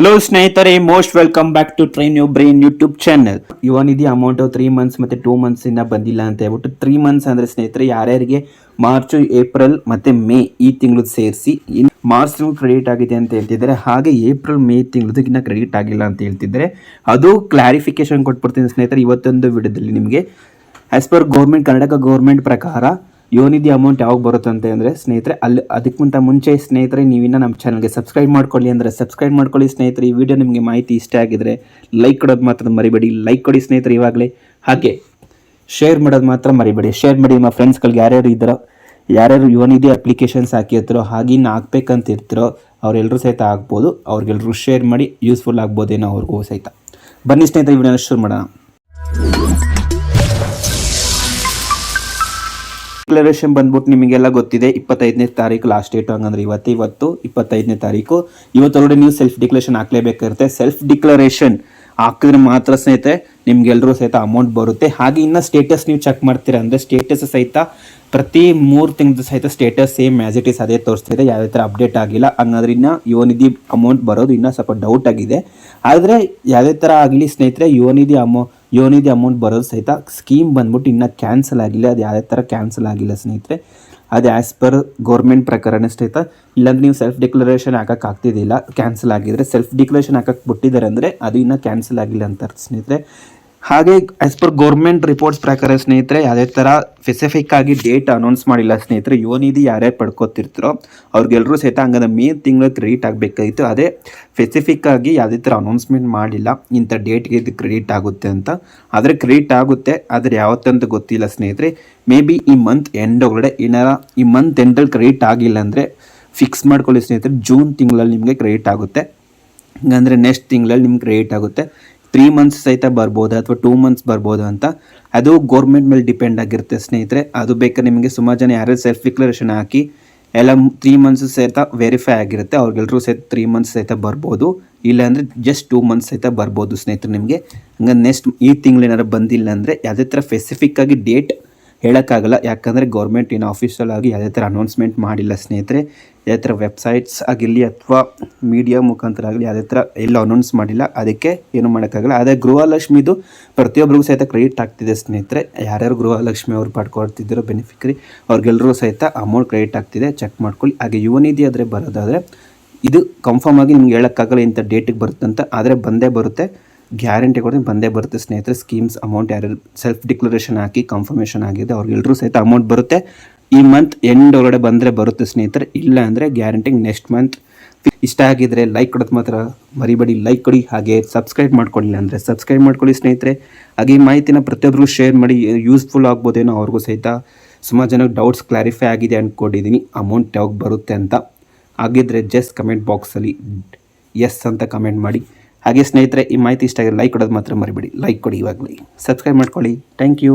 Hello ಸ್ನೇಹಿತರೆ, most welcome back to train your brain YouTube channel. ಇವನಿದೆ amount 3 months ಮತ್ತೆ 2 months ಇಂದ ಬಂದಿಲ್ಲ ಅಂತ ಹೇಳ್ಬಿಟ್ಟು 3 ಮಂತ್ಸ್ ಅಂದ್ರೆ ಸ್ನೇಹಿತರೆ ಯಾರ್ಯಾರಿಗೆ ಮಾರ್ಚ್, ಏಪ್ರಿಲ್ ಮತ್ತೆ ಮೇ ಈ ತಿಂಗಳು ಸೇರಿಸಿ ಮಾರ್ಚ್ ಕ್ರೆಡಿಟ್ ಆಗಿದೆ ಅಂತ ಹೇಳ್ತಿದ್ದಾರೆ. ಹಾಗೆ ಏಪ್ರಿಲ್ ಮೇ ತಿಂಗಳದ್ದು ಇನ್ನ ಕ್ರೆಡಿಟ್ ಆಗಿಲ್ಲ ಅಂತ ಹೇಳ್ತಿದ್ದಾರೆ. ಅದು ಕ್ಲಾರಿಫಿಕೇಶನ್ ಕೊಟ್ಬಿಡ್ತೀನಿ ಸ್ನೇಹಿತರೆ ಇವತ್ತೊಂದು ವಿಡಿಯೋದಲ್ಲಿ ನಿಮಗೆ. As per government, Karnataka government ಪ್ರಕಾರ ಯೋನಿಧಿ ಅಮೌಂಟ್ ಯಾವಾಗ ಬರುತ್ತೆ ಅಂತ ಅಂದರೆ ಸ್ನೇಹಿತರೆ, ಅದಕ್ಕಿಂತ ಮುಂಚೆ ಸ್ನೇಹಿತರೆ ನೀವಿನ್ನ ನಮ್ಮ ಚಾನಲ್ಗೆ ಸಬ್ಸ್ಕ್ರೈಬ್ ಮಾಡ್ಕೊಳ್ಳಿ ಅಂದರೆ ಸಬ್ಸ್ಕ್ರೈಬ್ ಮಾಡ್ಕೊಳ್ಳಿ ಸ್ನೇಹಿತರೆ. ಈ ವಿಡಿಯೋ ನಿಮಗೆ ಮಾಹಿತಿ ಇಷ್ಟ ಆಗಿದ್ರೆ ಲೈಕ್ ಕೊಡೋದು ಮಾತ್ರ ಮರಿಬೇಡಿ. ಲೈಕ್ ಕೊಡಿ ಸ್ನೇಹಿತರೆ ಇವಾಗಲೇ. ಹಾಗೆ ಶೇರ್ ಮಾಡೋದು ಮಾತ್ರ ಮರಿಬೇಡಿ. ಶೇರ್ ಮಾಡಿ ನಿಮ್ಮ ಫ್ರೆಂಡ್ಸ್ಗಳಿಗೆ ಯಾರ್ಯಾರು ಇದ್ದಾರೋ, ಯಾರ್ಯಾರು ಯೋನಿಧಿ ಅಪ್ಲಿಕೇಶನ್ಸ್ ಹಾಕಿರ್ತಾರೋ, ಹಾಗಿನ್ನು ಹಾಕ್ಬೇಕಂತ ಇರ್ತಾರೋ ಅವರೆಲ್ಲರೂ ಸಹಿತ ಆಗ್ಬೋದು. ಅವ್ರಿಗೆಲ್ಲರೂ ಶೇರ್ ಮಾಡಿ, ಯೂಸ್ಫುಲ್ ಆಗ್ಬೋದೇನೋ ಅವ್ರಿಗೂ ಸಹಿತ. ಬನ್ನಿ ಸ್ನೇಹಿತರೆ ವಿಡಿಯೋನ ಶುರು ಮಾಡೋಣ. ಡಿಕ್ಲರೇಷನ್ ಬಂದ್ಬಿಟ್ಟು ನಿಮಗೆಲ್ಲ ಗೊತ್ತಿದೆ, 25ನೇ ತಾರೀಕು ಲಾಸ್ಟ್ ಡೇಟ್. ಹಂಗಂದ್ರೆ ಇವತ್ತು 25ನೇ ತಾರೀಕು. ಇವತ್ತೊಳಗಡೆ ನೀವು ಸೆಲ್ಫ್ ಡಿಕ್ಲರೇಷನ್ ಹಾಕ್ಲೇಬೇಕಾಗುತ್ತೆ. ಸೆಲ್ಫ್ ಡಿಕ್ಲರೇಷನ್ ಹಾಕಿದ್ರೆ ಮಾತ್ರ ಸ್ನೇಹಿತರೆ ನಿಮ್ಗೆಲ್ಲರೂ ಸಹಿತ ಅಮೌಂಟ್ ಬರುತ್ತೆ. ಹಾಗೆ ಇನ್ನು ಸ್ಟೇಟಸ್ ನೀವು ಚೆಕ್ ಮಾಡ್ತೀರಾ ಅಂದರೆ ಸ್ಟೇಟಸ್ ಸಹಿತ ಪ್ರತಿ 3 ತಿಂಗಳು ಸಹಿತ status same as it is ಅದೇ ತೋರಿಸ್ತಿದೆ. ಯಾವುದೇ ಥರ ಅಪ್ಡೇಟ್ ಆಗಿಲ್ಲ. ಹಂಗಂದ್ರೆ ಇನ್ನು ಯೋನಿಧಿ ಅಮೌಂಟ್ ಬರೋದು ಇನ್ನೂ ಸ್ವಲ್ಪ ಡೌಟ್ ಆಗಿದೆ. ಆದರೆ ಯಾವುದೇ ಥರ ಆಗಲಿ ಸ್ನೇಹಿತರೆ, ಯೋನಿಧಿ ಅಮೌಂಟ್ ಬರೋದು ಸಹಿತ ಸ್ಕೀಮ್ ಬಂದ್ಬಿಟ್ಟು ಇನ್ನೂ ಕ್ಯಾನ್ಸಲ್ ಆಗಿಲ್ಲ. ಅದು ಯಾವುದೇ ಥರ ಕ್ಯಾನ್ಸಲ್ ಆಗಿಲ್ಲ ಸ್ನೇಹಿತರೆ. ಅದು ಆ್ಯಸ್ ಪರ್ ಗೌರ್ಮೆಂಟ್ ಪ್ರಕಾರನೇ ಸ್ನೇಹಿತ. ಇಲ್ಲಾಂದ್ರೆ ನೀವು ಸೆಲ್ಫ್ ಡಿಕ್ಲರೇಷನ್ ಹಾಕಕ್ಕೆ ಆಗ್ತಿದ್ದಿಲ್ಲ. ಕ್ಯಾನ್ಸಲ್ ಆಗಿದ್ರೆ ಸೆಲ್ಫ್ ಡಿಕ್ಲರೇಷನ್ ಹಾಕಕ್ಕೆ ಬಿಟ್ಟಿದ್ದಾರೆ ಅಂದರೆ ಅದು ಇನ್ನೂ ಕ್ಯಾನ್ಸಲ್ ಆಗಿಲ್ಲ ಅಂತ ಸ್ನೇಹಿತರೆ. ಹಾಗೆ ಆ್ಯಸ್ ಪರ್ ಗೌರ್ಮೆಂಟ್ ರಿಪೋರ್ಟ್ಸ್ ಪ್ರಕಾರ ಸ್ನೇಹಿತರೆ ಯಾವುದೇ ಥರ ಸ್ಪೆಸಿಫಿಕ್ ಆಗಿ ಡೇಟ್ ಅನೌನ್ಸ್ ಮಾಡಿಲ್ಲ ಸ್ನೇಹಿತರೆ. ಯೋನಿಧಿ ಯಾರ್ಯಾರು ಪಡ್ಕೋತಿರ್ತಾರೋ ಅವ್ರಿಗೆಲ್ಲರೂ ಸಹಿತ ಹಂಗಂದ್ರೆ ಮೇ ತಿಂಗಳು ಕ್ರೆಡಿಟ್ ಆಗಬೇಕಾಗಿತ್ತು. ಅದೇ ಸ್ಪೆಸಿಫಿಕ್ ಆಗಿ ಯಾವುದೇ ಥರ ಅನೌನ್ಸ್ಮೆಂಟ್ ಮಾಡಿಲ್ಲ ಇಂಥ ಡೇಟ್ಗೆ ಇದು ಕ್ರೆಡಿಟ್ ಆಗುತ್ತೆ ಅಂತ. ಆದರೆ ಕ್ರೆಡಿಟ್ ಆಗುತ್ತೆ, ಆದರೆ ಯಾವತ್ತಂತ ಗೊತ್ತಿಲ್ಲ ಸ್ನೇಹಿತರೆ. ಮೇ ಬಿ ಈ ಮಂತ್ ಎಂಡ್ ಒಳಗಡೆ ಏನಾರ ಈ ಮಂತ್ ಎಂಡಲ್ಲಿ ಕ್ರೆಡಿಟ್ ಆಗಿಲ್ಲ ಅಂದರೆ ಫಿಕ್ಸ್ ಮಾಡ್ಕೊಳ್ಳಿ ಸ್ನೇಹಿತರೆ, ಜೂನ್ ತಿಂಗಳಲ್ಲಿ ನಿಮಗೆ ಕ್ರೆಡಿಟ್ ಆಗುತ್ತೆ. ಹಂಗಂದರೆ ನೆಕ್ಸ್ಟ್ ತಿಂಗಳಲ್ಲಿ ನಿಮ್ಗೆ ಕ್ರೆಡಿಟ್ ಆಗುತ್ತೆ. 3 ಮಂತ್ಸ್ ಸಹಿತ ಬರ್ಬೋದು ಅಥವಾ 2 ಮಂತ್ಸ್ ಬರ್ಬೋದು ಅಂತ. ಅದು ಗೌರ್ಮೆಂಟ್ ಮೇಲೆ ಡಿಪೆಂಡ್ ಆಗಿರುತ್ತೆ ಸ್ನೇಹಿತರೆ. ಅದು ಬೇಕಾದ್ರೆ ನಿಮಗೆ ಸುಮಾರು ಜನ ಯಾರು ಸೆಲ್ಫ್ ಡಿಕ್ಲರೇಷನ್ ಹಾಕಿ ಎಲ್ಲ 3 ಮಂತ್ಸ್ ಸಹಿತ ವೆರಿಫೈ ಆಗಿರುತ್ತೆ. ಅವ್ರಿಗೆಲ್ಲರೂ ಸಹಿತ 3 ಮಂತ್ಸ್ ಸಹಿತ ಬರ್ಬೋದು. ಇಲ್ಲಾಂದರೆ ಜಸ್ಟ್ 2 ಮಂತ್ಸ್ ಸಹಿತ ಬರ್ಬೋದು ಸ್ನೇಹಿತರೆ ನಿಮಗೆ. ಹಂಗೆ ನೆಕ್ಸ್ಟ್ ಈ ತಿಂಗಳು ಏನಾರು ಬಂದಿಲ್ಲ ಅಂದರೆ ಯಾವುದೇ ಥರ ಸ್ಪೆಸಿಫಿಕ್ ಆಗಿ ಡೇಟ್ ಹೇಳೋಕ್ಕಾಗಲ್ಲ. ಯಾಕಂದರೆ ಗೌರ್ಮೆಂಟ್ ಏನು ಆಫೀಷಿಯಲ್ ಆಗಿ ಯಾವುದೇ ಥರ ಅನೌನ್ಸ್ಮೆಂಟ್ ಮಾಡಿಲ್ಲ ಸ್ನೇಹಿತರೆ. ಯಾವುದೇ ಥರ ವೆಬ್ಸೈಟ್ಸ್ ಆಗಿರಲಿ ಅಥವಾ ಮೀಡಿಯಾ ಮುಖಾಂತರ ಆಗಲಿ ಯಾವುದೇ ಥರ ಎಲ್ಲ ಅನೌನ್ಸ್ ಮಾಡಿಲ್ಲ. ಅದಕ್ಕೆ ಏನು ಮಾಡೋಕ್ಕಾಗಲ್ಲ. ಅದೇ ಗೃಹಲಕ್ಷ್ಮಿದು ಪ್ರತಿಯೊಬ್ಬರಿಗೂ ಸಹಿತ ಕ್ರೆಡಿಟ್ ಆಗ್ತಿದೆ ಸ್ನೇಹಿತರೆ. ಯಾರ್ಯಾರು ಗೃಹಲಕ್ಷ್ಮಿ ಅವ್ರು ಪಡ್ಕೊಳ್ತಿದ್ದೀರೋ ಬೆನಿಫಿಕರಿ ಅವ್ರಿಗೆಲ್ಲರೂ ಸಹಿತ ಅಮೌಂಟ್ ಕ್ರೆಡಿಟ್ ಆಗ್ತಿದೆ, ಚೆಕ್ ಮಾಡ್ಕೊಳ್ಳಿ. ಹಾಗೆ ಯೋನಿಧಿ ಆದರೆ ಬರೋದಾದರೆ ಇದು ಕನ್ಫರ್ಮ್ ಆಗಿ ನಿಮ್ಗೆ ಹೇಳೋಕ್ಕಾಗಲ್ಲ ಇಂಥ ಡೇಟಿಗೆ ಬರುತ್ತೆ ಅಂತ. ಆದರೆ ಬಂದೇ ಬರುತ್ತೆ, ಗ್ಯಾರಂಟಿ ಕೊಡ್ತೀನಿ ಬಂದೇ ಬರುತ್ತೆ ಸ್ನೇಹಿತರೆ. ಸ್ಕೀಮ್ಸ್ ಅಮೌಂಟ್ ಯಾರ್ಯಾರು ಸೆಲ್ಫ್ ಡಿಕ್ಲರೇಷನ್ ಹಾಕಿ ಕನ್ಫರ್ಮೇಷನ್ ಆಗಿದೆ ಅವ್ರಿಗೆಲ್ಲರೂ ಸಹಿತ ಅಮೌಂಟ್ ಬರುತ್ತೆ. ಈ ಮಂತ್ ಎಂಡ್ ಒಳಗಡೆ ಬಂದರೆ ಬರುತ್ತೆ ಸ್ನೇಹಿತರೆ. ಇಲ್ಲ ಅಂದರೆ ಗ್ಯಾರಂಟಿ ನೆಕ್ಸ್ಟ್ ಮಂತ್. ಇಷ್ಟ ಆಗಿದ್ರೆ ಲೈಕ್ ಕೊಡೋದು ಮಾತ್ರ ಮರಿಬೇಡಿ. ಲೈಕ್ ಕೊಡಿ. ಹಾಗೆ ಸಬ್ಸ್ಕ್ರೈಬ್ ಮಾಡ್ಕೊಳ್ಳಿಲ್ಲ ಅಂದರೆ ಸಬ್ಸ್ಕ್ರೈಬ್ ಮಾಡ್ಕೊಳ್ಳಿ ಸ್ನೇಹಿತರೆ. ಹಾಗೆ ಈ ಮಾಹಿತಿನ ಪ್ರತಿಯೊಬ್ಬರಿಗೂ ಶೇರ್ ಮಾಡಿ, ಯೂಸ್ಫುಲ್ ಆಗ್ಬೋದೇನೋ ಅವ್ರಿಗೂ ಸಹಿತ. ಸುಮಾರು ಜನಕ್ಕೆ ಡೌಟ್ಸ್ ಕ್ಲಾರಿಫೈ ಆಗಿದೆ ಅಂದ್ಕೊಂಡಿದ್ದೀನಿ ಅಮೌಂಟ್ ಯಾವಾಗ ಬರುತ್ತೆ ಅಂತ. ಹಾಗಿದ್ರೆ ಜಸ್ಟ್ ಕಮೆಂಟ್ ಬಾಕ್ಸಲ್ಲಿ ಎಸ್ ಅಂತ ಕಮೆಂಟ್ ಮಾಡಿ. ಹಾಗೆ ಸ್ನೇಹಿತರೆ ಈ ಮಾಹಿತಿ ಇಷ್ಟ ಆಗಿದೆ ಲೈಕ್ ಕೊಡೋದು ಮಾತ್ರ ಮರಿಬೇಡಿ. ಲೈಕ್ ಕೊಡಿ ಇವಾಗಲೇ, ಸಬ್ಸ್ಕ್ರೈಬ್ ಮಾಡ್ಕೊಳ್ಳಿ. Thank you.